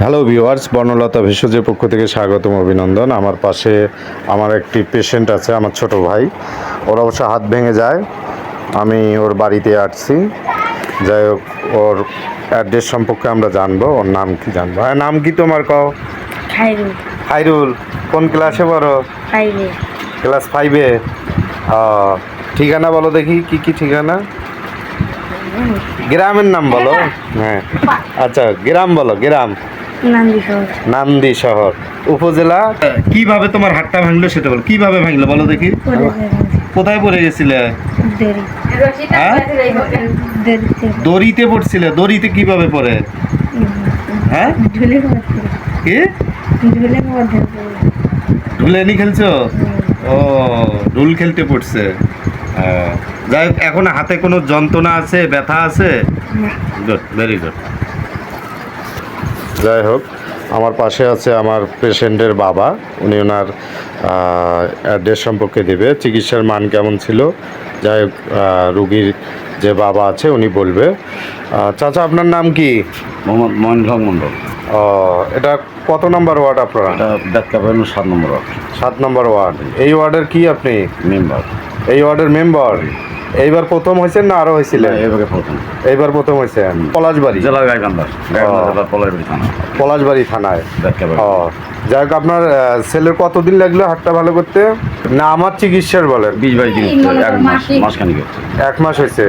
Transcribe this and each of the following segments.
Hello viewers, Bornolota ভেষজের পক্ষ থেকে স্বাগতম, অভিনন্দন। আমার পাশে আমার একটি পেশেন্ট আছে, আমার ছোট ভাই। ওর অবশ্য হাত ভেঙে যায়, আমি ওর বাড়িতে আসছি। যাই হোক, ওর অ্যাড্রেস সম্পর্কে আমরা জানবো। ওর নাম কি জানবো? হ্যাঁ, নাম কি তোমার? কও। খাইরুল। খাইরুল। কোন ক্লাসে পড়ো? 5 এ। ক্লাস 5-এ। ঠিকানা বলো দেখি, কি কি ঠিকানা? গ্রামের নাম বলো। হ্যাঁ, আচ্ছা, গ্রাম বলো। গ্রাম নান্দি শহর। নান্দি শহর। উপজেলা। কিভাবে তোমার হাতটা ভাঙলো সেটা বলো, কিভাবে ভাঙলো বলো দেখি। কোথায় পড়ে গেছিলে? দেরি। হ্যাঁ, দেরিতে। দড়িতে পড়ছিলে? দড়িতে কিভাবে পড়ে? হ্যাঁ, ঝুলে পড়তে। কি ঝুলে পড়তে। ঢুলেনি খেলছো? ও, ঢুল খেলতে পড়ছে। যাই হোক, এখন হাতে কোনো যন্ত্রণা আছে, ব্যথা আছে? Good, very good. যাই হোক, আমার পাশে আছে আমার পেশেন্টের বাবা। উনি ওনার অ্যাড্রেস সম্পর্কে দেবে, চিকিৎসার মান কেমন ছিল। যাই হোক, রুগীর যে বাবা আছে উনি বলবে। চাচা, আপনার নাম কি? মোহাম্মদ মহেন্দ্র মণ্ডল। এটা কত নম্বর ওয়ার্ড আপনারা? এটা ব্যাখ্যা 7 নম্বর ওয়ার্ড। 7 নম্বর ওয়ার্ড। এই ওয়ার্ডের কি আপনি? মেম্বার। এই ওয়ার্ডের মেম্বার? এইবার প্রথম হয়েছেন না আরো হয়েছিলেন? এবারে প্রথম। এইবার প্রথম হয়েছেন। পলাশবাড়ি জেলা গাইবান্ধা। জেলার পলাশবাড়ি থানা। পলাশবাড়ি থানায়। ব্যাখ্যা। যাই হোক, আপনার ছেলের কতদিন লাগলো হাতটা ভালো করতে? না, আমার চিকিৎসার বলেন। 20-22 দিন, 1 মাস, মাসখানিক হচ্ছে। 1 মাস হয়েছে।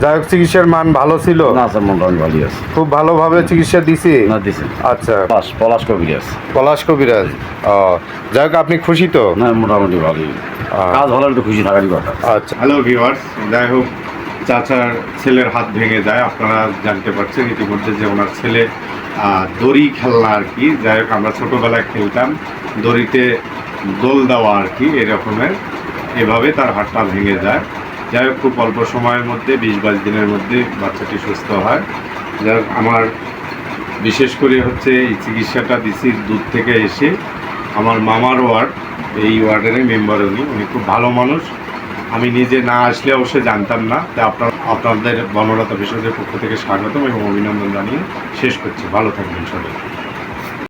যাই হোক, চিকিৎসার মান ভালো ছিল? না স্যার, মোটামুটি ভালোই আছে। খুব ভালোভাবে চিকিৎসা দিছি? না দিছে। আচ্ছা, পলাশ কবিরাজ। পলাশ কবিরাজ। যাই হোক, আপনি খুশি তো? না, মোটামুটি ভালোই। কাজ ভালো একটু খুশি থাকারই কথা। আচ্ছা। হ্যালো ভিউয়ার্স, যাই হোক, চাচার ছেলের হাত ভেঙে যায়। আপনারা জানতে পারছেন ইতিমধ্যে যে ওনার ছেলে দড়ি খেলনা আর কি। যাই হোক, আমরা ছোটোবেলায় খেলতাম দড়িতে দোল দেওয়া আর কি, এরকমের। এভাবে তার হাতটা ভেঙে যায়। যাই হোক, খুব অল্প সময়ের মধ্যে 20-22 দিনের মধ্যে বাচ্চাটি সুস্থ হয়। যাই হোক, আমার বিশেষ করে হচ্ছে এই চিকিৎসাটা দিছি দূর থেকে এসে। আমার মামার ওয়ার্ড, এই ওয়ার্ডেরই মেম্বার উনি খুব ভালো মানুষ। আমি নিজে না আসলে অবশ্যই জানতাম না। তাই আপনাদের বর্ণলতা ভেষজের পক্ষ থেকে স্বাগতম এবং অভিনন্দন জানিয়ে শেষ করছি। ভালো থাকবেন সবাই।